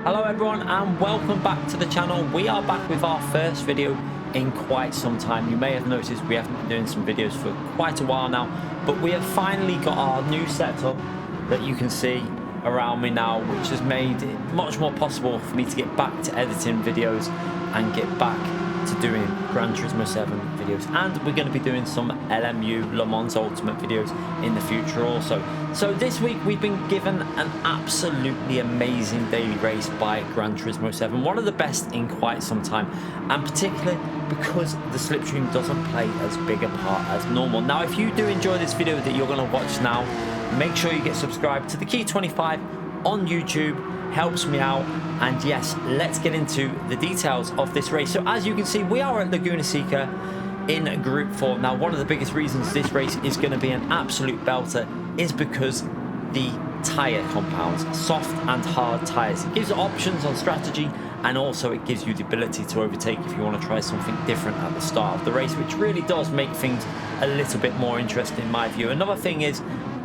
Hello everyone and welcome back to the channel. We are back with our first video in quite some time. You may have noticed we haven't been doing some videos for quite a while now, but we have finally got our new setup that you can see around me now, which has made it much more possible for me to get back to editing videos and get back to doing Gran Turismo 7 videos, and we're going to be doing some LMU Le Mans Ultimate videos in the future also. So this week we've been given an absolutely amazing daily race by Gran Turismo 7, one of the best in quite some time, and particularly because the slipstream doesn't play as big a part as normal. Now if you do enjoy this video that you're going to watch now, make sure you get subscribed to the Key 25 on YouTube. Helps me out. And yes, let's get into the details of this race. So as you can see, we are at Laguna Seca in Group 4. Now one of the biggest reasons this race is going to be an absolute belter is because the tyre compounds, soft and hard tyres. It gives options on strategy, and also it gives you the ability to overtake if you want to try something different at the start of the race, which really does make things a little bit more interesting in my view. Another thing is,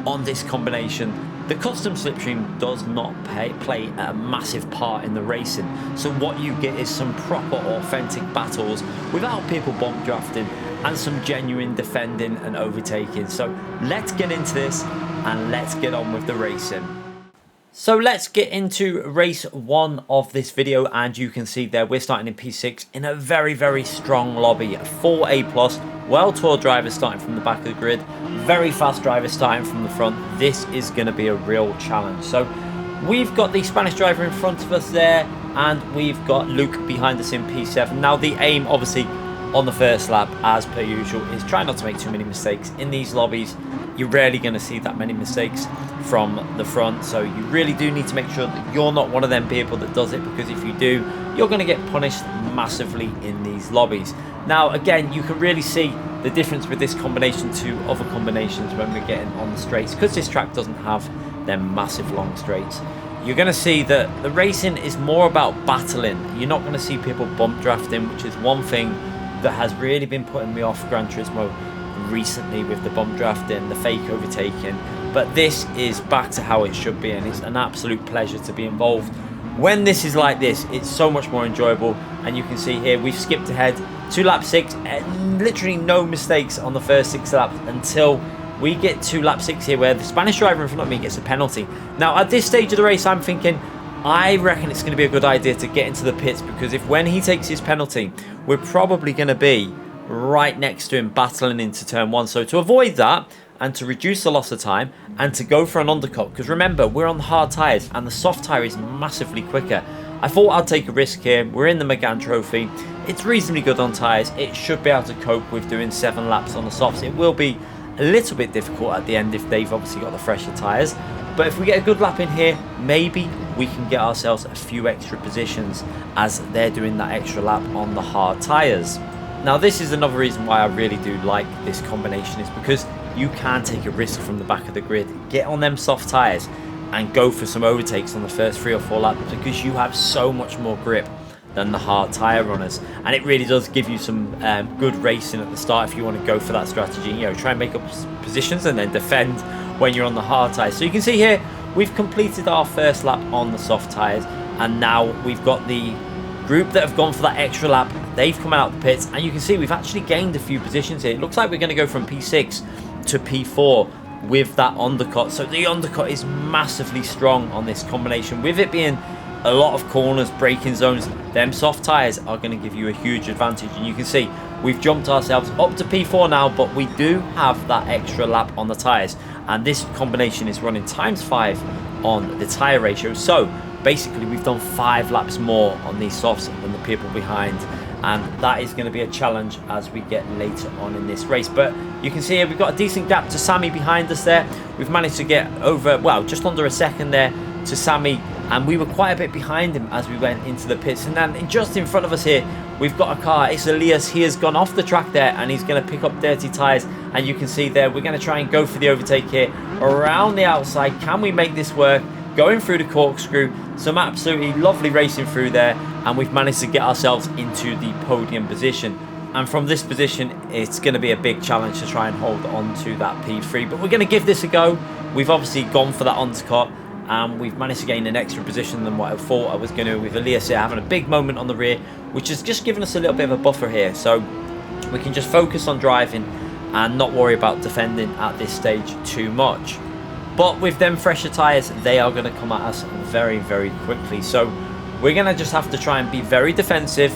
on this combination, the custom slipstream does not play a massive part in the racing. So what you get is some proper authentic battles without people bomb drafting and some genuine defending and overtaking. So let's get into this and let's get on with the racing. So let's get into race 1 of this video, and you can see there we're starting in P6 in a very strong lobby. 4A+, well-toured drivers starting from the back of the grid, very fast drivers starting from the front. This is going to be a real challenge. So we've got the Spanish driver in front of us there, and we've got Luke behind us in P7. Now the aim, obviously, on the first lap, as per usual, is try not to make too many mistakes. In these lobbies, you're rarely going to see that many mistakes from the front, so you really do need to make sure that you're not one of them people that does it, because if you do, you're going to get punished massively in these lobbies. Now again, you can really see the difference with this combination to other combinations when we're getting on the straights, because this track doesn't have them massive long straights. You're going to see that the racing is more about battling. You're not going to see people bump drafting, which is one thing that has really been putting me off Gran Turismo recently, with the bump drafting, the fake overtaking. But this is back to how it should be, and it's an absolute pleasure to be involved. When this is like this, it's so much more enjoyable. And you can see here we've skipped ahead to lap 6 and literally no mistakes on the first 6 laps until we get to lap 6 here, where the Spanish driver in front of me gets a penalty. Now at this stage of the race, I'm thinking, I reckon it's going to be a good idea to get into the pits, because if when he takes his penalty, we're probably going to be right next to him battling into turn 1. So to avoid that and to reduce the loss of time and to go for an undercut, because remember, we're on the hard tyres and the soft tyre is massively quicker, I thought I'd take a risk here. We're in the Megane Trophy. It's reasonably good on tyres. It should be able to cope with doing 7 laps on the softs. It will be a little bit difficult at the end if they've obviously got the fresher tyres. But if we get a good lap in here, maybe we can get ourselves a few extra positions as they're doing that extra lap on the hard tyres. Now this is another reason why I really do like this combination, is because you can take a risk from the back of the grid, get on them soft tyres and go for some overtakes on the first 3 or 4 laps, because you have so much more grip than the hard tyre runners, and it really does give you some good racing at the start if you want to go for that strategy. You know, try and make up positions and then defend when you're on the hard tyres. So you can see here we've completed our first lap on the soft tyres, and now we've got the group that have gone for that extra lap. They've come out of the pits, and you can see we've actually gained a few positions here. It looks like we're going to go from P6 to P4 with that undercut. So the undercut is massively strong on this combination, with it being a lot of corners, braking zones. Them soft tyres are going to give you a huge advantage, and you can see we've jumped ourselves up to P4 now, but we do have that extra lap on the tyres, and this combination is running ×5 on the tyre ratio. So basically we've done 5 laps more on these softs than the people behind, and that is going to be a challenge as we get later on in this race. But you can see here we've got a decent gap to Sammy behind us there. We've managed to get over, well, just under a second there to Sammy, and we were quite a bit behind him as we went into the pits. And then just in front of us here we've got a car. It's Elias. He has gone off the track there, and he's going to pick up dirty tyres, and you can see there we're going to try and go for the overtake here around the outside. Can we make this work? Going through the corkscrew, some absolutely lovely racing through there, and we've managed to get ourselves into the podium position. And from this position, it's going to be a big challenge to try and hold on to that P3, but we're going to give this a go. We've obviously gone for that undercut, and we've managed to gain an extra position than what I thought I was going to, with Elias here having a big moment on the rear, which has just given us a little bit of a buffer here, so we can just focus on driving and not worry about defending at this stage too much. But with them fresher tyres, they are going to come at us very, very quickly. So we're going to just have to try and be very defensive,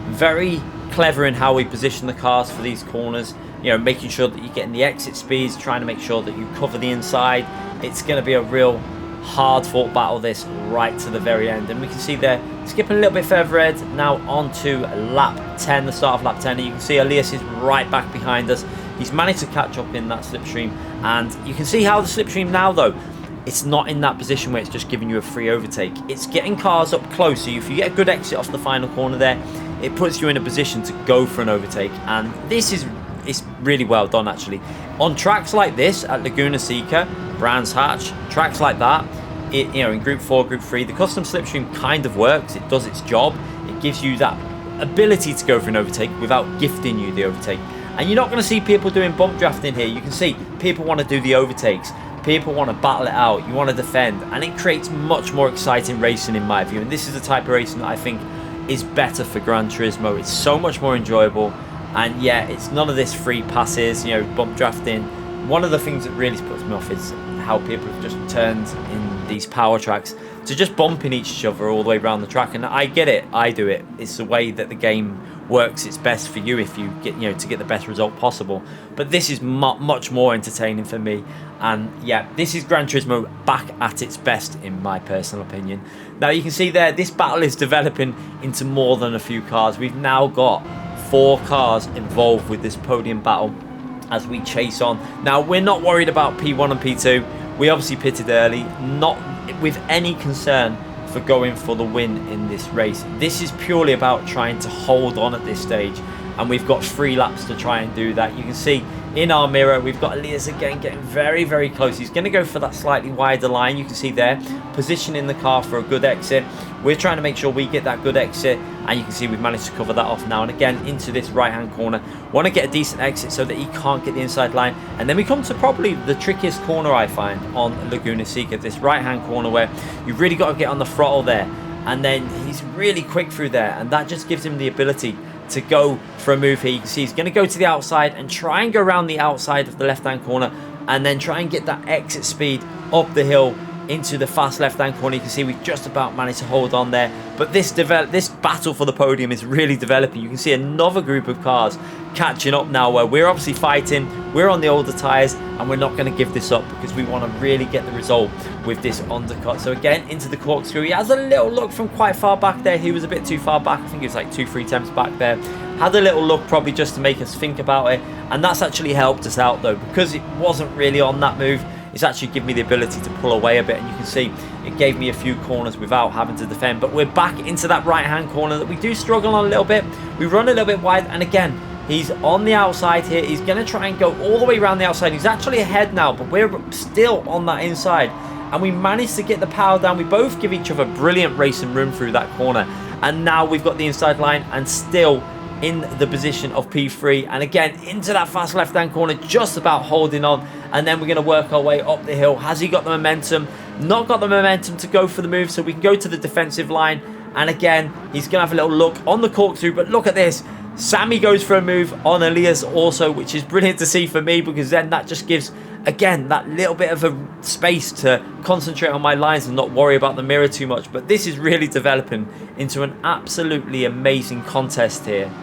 very clever in how we position the cars for these corners. You know, making sure that you're getting the exit speeds, trying to make sure that you cover the inside. It's going to be a real hard-fought battle, this, right to the very end. And we can see there, skipping a little bit further ahead, now on to lap 10, the start of lap 10. And you can see Elias is right back behind us. He's managed to catch up in that slipstream, and you can see how the slipstream now, though, it's not in that position where it's just giving you a free overtake. It's getting cars up close, so if you get a good exit off the final corner there, it puts you in a position to go for an overtake, and this is it's really well done, actually. On tracks like this, at Laguna Seca, Brands Hatch, tracks like that, you know, in Group 4, Group 3, the custom slipstream kind of works. It does its job. It gives you that ability to go for an overtake without gifting you the overtake. And you're not going to see people doing bump drafting here. You can see people want to do the overtakes. People want to battle it out. You want to defend. And it creates much more exciting racing, in my view. And this is the type of racing that I think is better for Gran Turismo. It's so much more enjoyable. And yeah, it's none of this free passes, you know, bump drafting. One of the things that really puts me off is how people have just turned in these power tracks to just bumping each other all the way around the track. And I get it. I do it. It's the way that the game works. It's best for you if you get, you know, to get the best result possible. But this is much more entertaining for me. And yeah, this is Gran Turismo back at its best, in my personal opinion. Now you can see there, this battle is developing into more than a few cars. We've now got 4 cars involved with this podium battle as we chase on. Now we're not worried about P1 and P2. We obviously pitted early, not with any concern for going for the win in this race. This is purely about trying to hold on at this stage, and we've got 3 laps to try and do that. You can see in our mirror we've got Elias again getting very, very close. He's going to go for that slightly wider line. You can see there, positioning the car for a good exit. We're trying to make sure we get that good exit, and you can see we've managed to cover that off now. And again, into this right hand corner, want to get a decent exit so that he can't get the inside line. And then we come to probably the trickiest corner I find on Laguna Seca, this right hand corner where you've really got to get on the throttle there, and then he's really quick through there, and that just gives him the ability to go for a move here. You can see he's going to go to the outside and try and go around the outside of the left hand corner, and then try and get that exit speed up the hill into the fast left hand corner. You can see we've just about managed to hold on there, but this battle for the podium is really developing. You can see another group of cars catching up now, where we're obviously fighting. We're on the older tyres, and we're not going to give this up because we want to really get the result with this undercut. So again, into the corkscrew. He has a little look from quite far back there. He was a bit too far back. I think it was like 2-3 attempts back there. Had a little look probably just to make us think about it, and that's actually helped us out though, because it wasn't really on that move. It's actually given me the ability to pull away a bit, and you can see it gave me a few corners without having to defend. But we're back into that right hand corner that we do struggle on a little bit. We run a little bit wide, and again, he's on the outside here. He's going to try and go all the way around the outside. He's actually ahead now, but we're still on that inside, and we managed to get the power down. We both give each other brilliant racing room through that corner, and now we've got the inside line and still in the position of P3, and again into that fast left hand corner, just about holding on. And then we're going to work our way up the hill. Has he got the momentum? Not got the momentum to go for the move, so we can go to the defensive line. And again, he's going to have a little look on the corkscrew, but look at this. Sammy goes for a move on Elias also, which is brilliant to see for me, because then that just gives, again, that little bit of a space to concentrate on my lines and not worry about the mirror too much. But this is really developing into an absolutely amazing contest here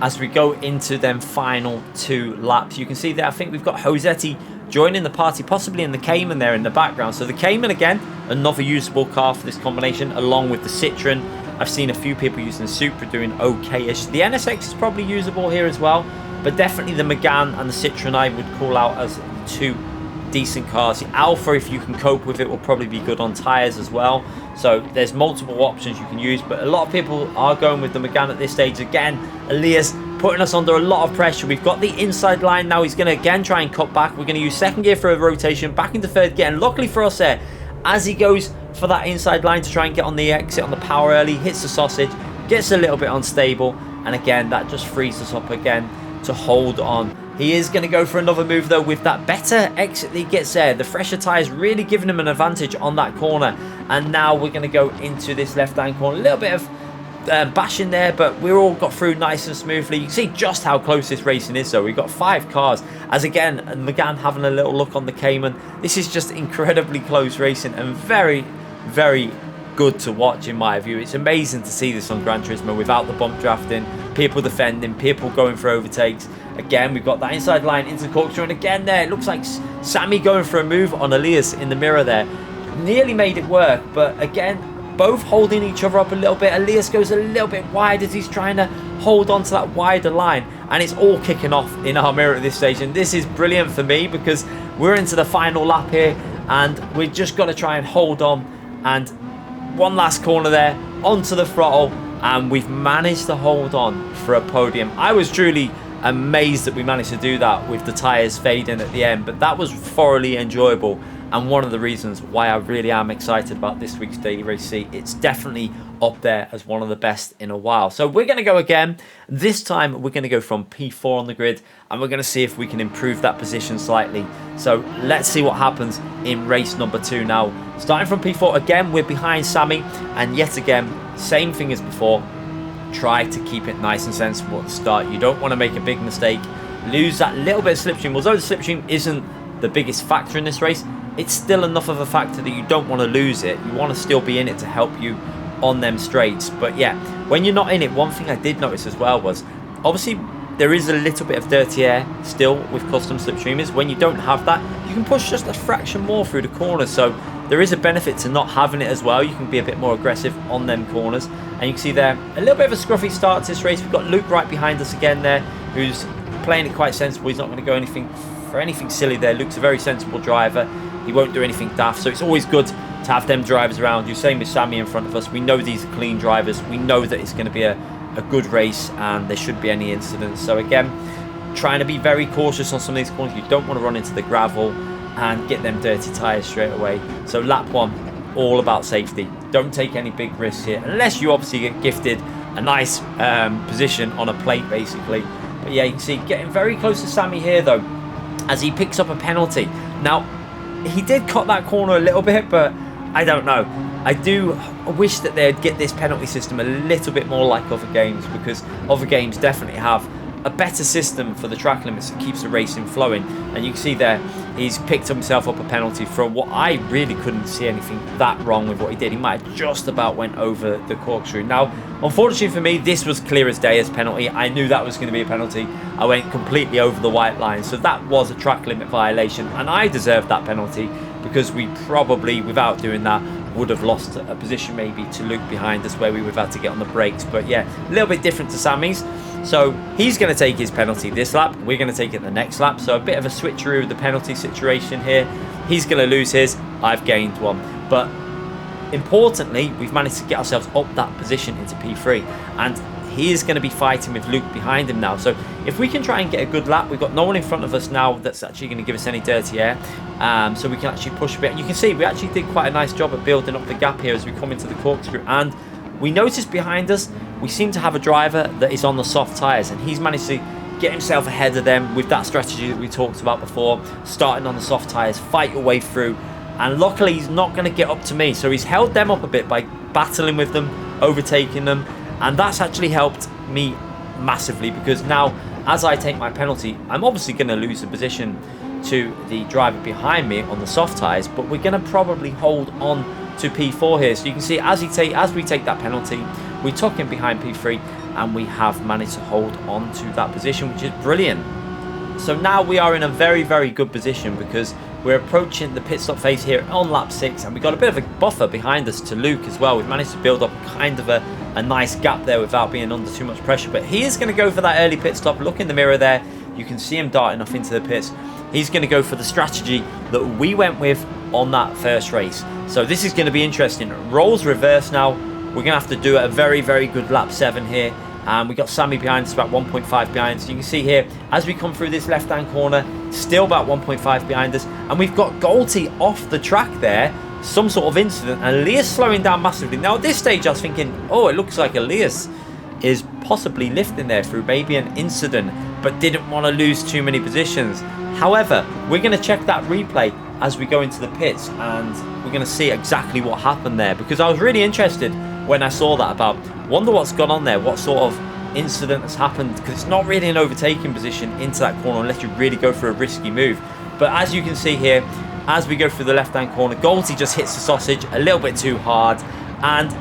as we go into them final 2 laps. You can see there, I think we've got Josetti joining the party, possibly in the Cayman there in the background. So the Cayman, again, another usable car for this combination, along with the Citroen. I've seen a few people using the Supra doing okay-ish. The NSX is probably usable here as well, but definitely the Megane and the Citroen I would call out as 2 decent cars. The Alpha, if you can cope with it, will probably be good on tyres as well. So there's multiple options you can use, but a lot of people are going with the Megane at this stage. Again, Elias putting us under a lot of pressure. We've got the inside line now. He's going to again try and cut back. We're going to use second gear for a rotation, back into third gear, and luckily for us there, as he goes for that inside line to try and get on the exit on the power early, hits the sausage, gets a little bit unstable, and again that just frees us up again to hold on He is going to go for another move though with that better exit that he gets there. The fresher tyres really giving him an advantage on that corner. And now we're going to go into this left-hand corner. A little bit of bashing there, but we all got through nice and smoothly. You can see just how close this racing is. So we've got 5 cars. As again, McGann having a little look on the Cayman. This is just incredibly close racing and very, very good to watch in my view. It's amazing to see this on Gran Turismo without the bump drafting, people defending, people going for overtakes. Again, we've got that inside line into the corkscrew, and again there, it looks like Sammy going for a move on Elias in the mirror there. Nearly made it work, but again, both holding each other up a little bit. Elias goes a little bit wide as he's trying to hold on to that wider line, and it's all kicking off in our mirror at this stage. And this is brilliant for me because we're into the final lap here, and we've just got to try and hold on. And one last corner there, onto the throttle, and we've managed to hold on for a podium. I was truly amazed that we managed to do that with the tyres fading at the end, but that was thoroughly enjoyable. And one of the reasons why I really am excited about this week's Daily Race C. It's definitely up there as one of the best in a while. So we're going to go again. This time we're going to go from P4 on the grid, and we're going to see if we can improve that position slightly. So let's see what happens in race number 2 now. Starting from P4 again, we're behind Sammy, and yet again, same thing as before. Try to keep it nice and sensible at the start. You don't want to make a big mistake, lose that little bit of slipstream. Although the slipstream isn't the biggest factor in this race, it's still enough of a factor that you don't want to lose it. You want to still be in it to help you on them straights. But yeah, when you're not in it, one thing I did notice as well was obviously there is a little bit of dirty air still with custom slipstreamers. When you don't have that, you can push just a fraction more through the corners. So there is a benefit to not having it as well. You can be a bit more aggressive on them corners. And you can see there a little bit of a scruffy start to this race. We've got Luke right behind us again there, who's playing it quite sensible. He's not going to go anything silly there. Luke's a very sensible driver. He won't do anything daft. So it's always good to have them drivers around you. Same with Sammy in front of us. We know these are clean drivers. We know that it's going to be a good race and there shouldn't be any incidents. So again, trying to be very cautious on some of these corners. You don't want to run into the gravel and get them dirty tyres straight away. So lap 1, all about safety. Don't take any big risks here, unless you obviously get gifted a nice position on a plate basically. But yeah, you can see getting very close to Sammy here though, as he picks up a penalty. Now, he did cut that corner a little bit, but I don't know. I do wish that they'd get this penalty system a little bit more like other games, because other games definitely have a better system for the track limits that keeps the racing flowing. And you can see there, he's picked himself up a penalty for what I really couldn't see anything that wrong with what he did. He might have just about went over the corkscrew. Now, unfortunately for me, this was clear as day as penalty. I knew that was going to be a penalty. I went completely over the white line. So that was a track limit violation, and I deserved that penalty because we probably, without doing that, would have lost a position maybe to Luke behind us where we would have had to get on the brakes. But yeah, a little bit different to Sammy's. So he's going to take his penalty this lap. We're going to take it the next lap. So a bit of a switcheroo with the penalty situation here. He's going to lose his. I've gained one. But importantly, we've managed to get ourselves up that position into P3. And he is going to be fighting with Luke behind him now. So if we can try and get a good lap, we've got no one in front of us now that's actually going to give us any dirty air. So we can actually push a bit. And you can see we actually did quite a nice job at building up the gap here as we come into the corkscrew. And we noticed behind us, we seem to have a driver that is on the soft tyres, and he's managed to get himself ahead of them with that strategy that we talked about before, starting on the soft tyres, fight your way through. And luckily, he's not going to get up to me. So he's held them up a bit by battling with them, overtaking them. And that's actually helped me massively, because now, as I take my penalty, I'm obviously going to lose the position to the driver behind me on the soft tyres, but we're going to probably hold on to P4 here. So you can see as we take that penalty, we took him behind P3 and we have managed to hold on to that position, which is brilliant. So now we are in a very, very good position because we're approaching the pit stop phase here on lap 6, and we've got a bit of a buffer behind us to Luke as well. We've managed to build up kind of a nice gap there without being under too much pressure, but he is going to go for that early pit stop. Look in the mirror there, you can see him darting off into the pits. He's going to go for the strategy that we went with on that first race. So this is going to be interesting. Roles reverse now. We're going to have to do a very, very good lap 7 here. And we got Sammy behind us, about 1.5 behind. So you can see here, as we come through this left-hand corner, still about 1.5 behind us. And we've got Golty off the track there. Some sort of incident. And Elias slowing down massively. Now at this stage, I was thinking, oh, it looks like Elias is possibly lifting there through maybe an incident. but didn't want to lose too many positions. However, we're going to check that replay as we go into the pits, and we're going to see exactly what happened there, because I was really interested when I saw that about, wonder what's gone on there, what sort of incident has happened, because it's not really an overtaking position into that corner unless you really go for a risky move. But as you can see here, as we go through the left-hand corner, Goldsy just hits the sausage a little bit too hard, and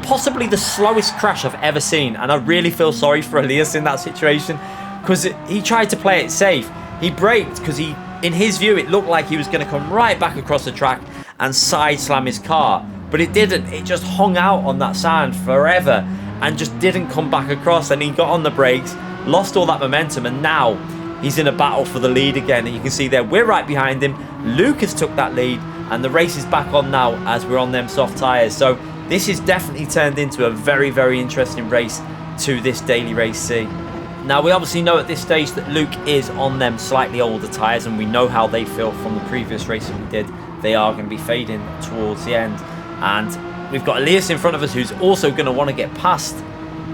possibly the slowest crash I've ever seen. And I really feel sorry for Elias in that situation, because he tried to play it safe. He braked because in his view, it looked like he was going to come right back across the track and side slam his car, but it didn't. It just hung out on that sand forever and just didn't come back across, and he got on the brakes, lost all that momentum, and now he's in a battle for the lead again. And you can see there, we're right behind him. Lucas took that lead, and the race is back on now as we're on them soft tyres. So this is definitely turned into a very, very interesting race to this Daily Race C. Now, we obviously know at this stage that Luke is on them slightly older tyres, and we know how they feel from the previous race that we did. They are going to be fading towards the end. And we've got Elias in front of us, who's also going to want to get past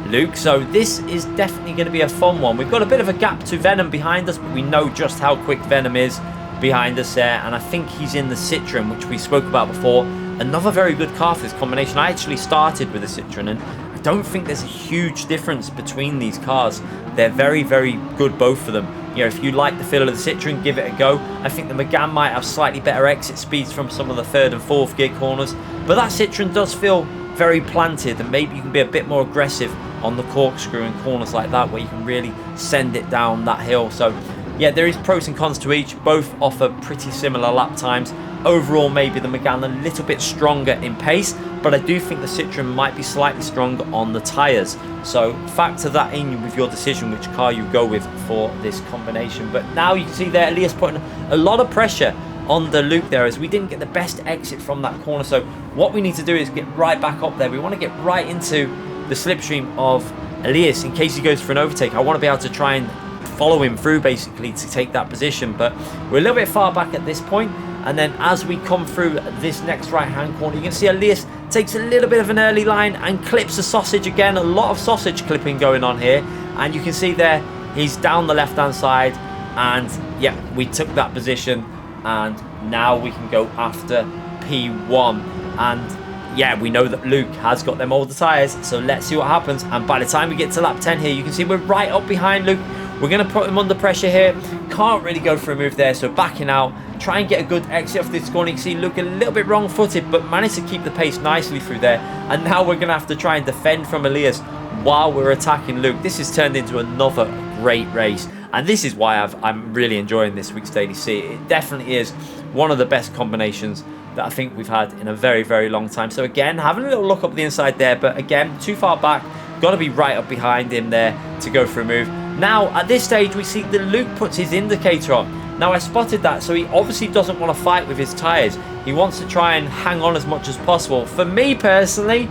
Luke. So this is definitely going to be a fun one. We've got a bit of a gap to Venom behind us, but we know just how quick Venom is behind us there. And I think he's in the Citroen, which we spoke about before. Another very good car for this combination. I actually started with a Citroen, and I don't think there's a huge difference between these cars. They're very, very good, both of them. You know, if you like the feel of the Citroen, give it a go. I think the Megane might have slightly better exit speeds from some of the third and fourth gear corners, but that Citroen does feel very planted, and maybe you can be a bit more aggressive on the corkscrew and corners like that, where you can really send it down that hill. So yeah, there is pros and cons to each. Both offer pretty similar lap times. Overall, maybe the Megane a little bit stronger in pace, but I do think the Citroen might be slightly stronger on the tyres. So factor that in with your decision which car you go with for this combination. But now you can see there, Elias putting a lot of pressure on the Luke there, as we didn't get the best exit from that corner. So what we need to do is get right back up there. We want to get right into the slipstream of Elias in case he goes for an overtake. I want to be able to try and follow him through basically to take that position, but we're a little bit far back at this point. And then as we come through this next right hand corner, you can see Elias takes a little bit of an early line and clips the sausage again. A lot of sausage clipping going on here, and you can see there he's down the left hand side, and yeah, we took that position, and now we can go after P1. And yeah, we know that Luke has got them older tyres, so let's see what happens. And by the time we get to lap 10 here, you can see we're right up behind Luke. We're going to put him under pressure here. Can't really go for a move there, so backing out. Try and get a good exit off this corner. You can see Luke a little bit wrong-footed, but managed to keep the pace nicely through there. And now we're going to have to try and defend from Elias while we're attacking Luke. This has turned into another great race, and this is why I'm really enjoying this week's Daily C. It definitely is one of the best combinations that I think we've had in a very, very long time. So again, having a little look up the inside there, but again, too far back. Got to be right up behind him there to go for a move. Now, at this stage, we see that Luke puts his indicator on. Now, I spotted that, so he obviously doesn't want to fight with his tyres. He wants to try and hang on as much as possible. For me, personally,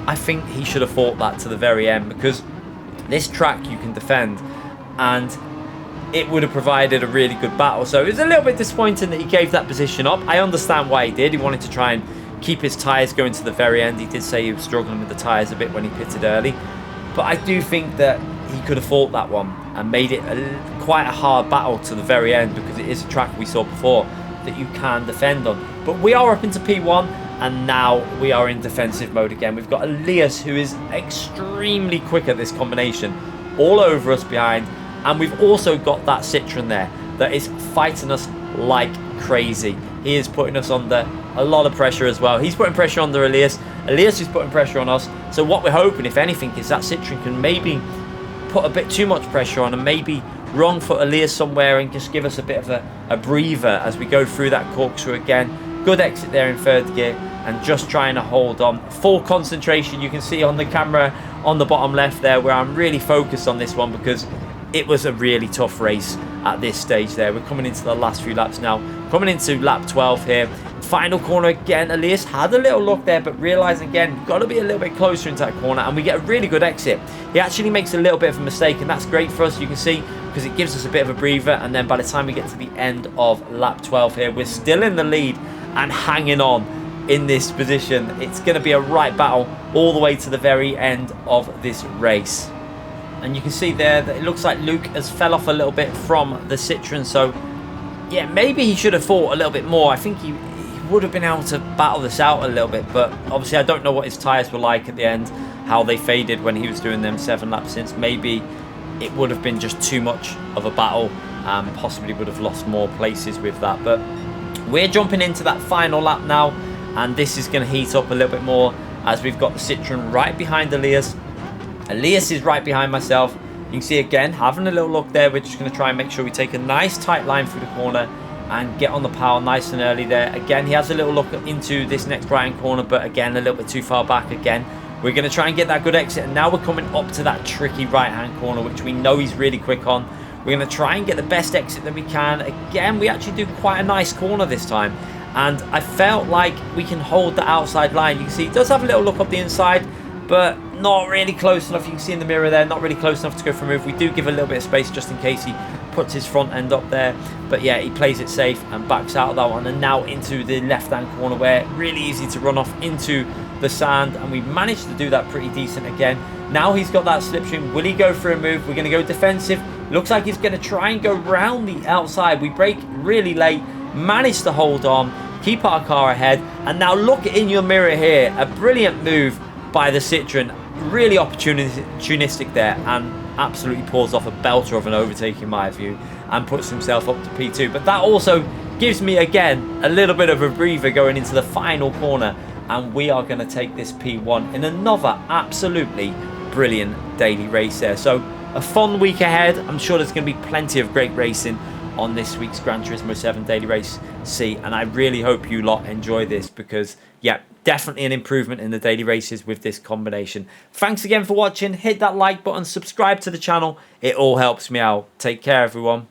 I think he should have fought that to the very end, because this track you can defend, and it would have provided a really good battle. So it was a little bit disappointing that he gave that position up. I understand why he did. He wanted to try and keep his tyres going to the very end. He did say he was struggling with the tyres a bit when he pitted early. But I do think that he could have fought that one and made it quite a hard battle to the very end, because it is a track we saw before that you can defend on. But we are up into P1, and now we are in defensive mode again. We've got Elias, who is extremely quick at this combination, all over us behind. And we've also got that Citroen there that is fighting us like crazy. He is putting us under a lot of pressure as well. He's putting pressure under Elias. Elias is putting pressure on us. So what we're hoping, if anything, is that Citroen can maybe put a bit too much pressure on and maybe wrong foot Elias somewhere and just give us a bit of a breather as we go through that corkscrew again. Good exit there in third gear, and just trying to hold on. Full concentration. You can see on the camera on the bottom left there where I'm really focused on this one, because it was a really tough race at this stage there. We're coming into the last few laps now. Coming into lap 12 here. Final corner again. Elias had a little look there, but realising again, got to be a little bit closer into that corner, and we get a really good exit. He actually makes a little bit of a mistake, and that's great for us, you can see, because it gives us a bit of a breather. And then by the time we get to the end of lap 12 here, we're still in the lead and hanging on in this position. It's going to be a right battle all the way to the very end of this race. And you can see there that it looks like Luke has fell off a little bit from the Citroen. So, yeah, maybe he should have fought a little bit more. I think he would have been able to battle this out a little bit. But obviously, I don't know what his tyres were like at the end, how they faded when he was doing them 7 laps since. Maybe it would have been just too much of a battle and possibly would have lost more places with that. But we're jumping into that final lap now. And this is going to heat up a little bit more as we've got the Citroen right behind Elias. Elias is right behind myself. You can see again, having a little look there. We're just going to try and make sure we take a nice tight line through the corner and get on the power nice and early there. Again, he has a little look into this next right-hand corner, but again, a little bit too far back again. We're going to try and get that good exit, and now we're coming up to that tricky right-hand corner, which we know he's really quick on. We're going to try and get the best exit that we can. Again, we actually do quite a nice corner this time, and I felt like we can hold the outside line. You can see he does have a little look up the inside, but not really close enough. You can see in the mirror there, not really close enough to go for a move. We do give a little bit of space just in case he puts his front end up there. But yeah, he plays it safe and backs out of that one. And now into the left-hand corner where really easy to run off into the sand. And we managed to do that pretty decent again. Now he's got that slipstream. Will he go for a move? We're going to go defensive. Looks like he's going to try and go round the outside. We brake really late, managed to hold on, keep our car ahead. And now look in your mirror here. A brilliant move by the Citroen. Really opportunistic there, and absolutely pulls off a belter of an overtake in my view and puts himself up to P2. But that also gives me again a little bit of a breather going into the final corner, and we are going to take this P1 in another absolutely brilliant daily race there. So a fun week ahead. I'm sure there's going to be plenty of great racing on this week's Gran Turismo 7 Daily Race C, and I really hope you lot enjoy this because, yeah, definitely an improvement in the daily races with this combination. Thanks again for watching. Hit that like button, subscribe to the channel. It all helps me out. Take care, everyone.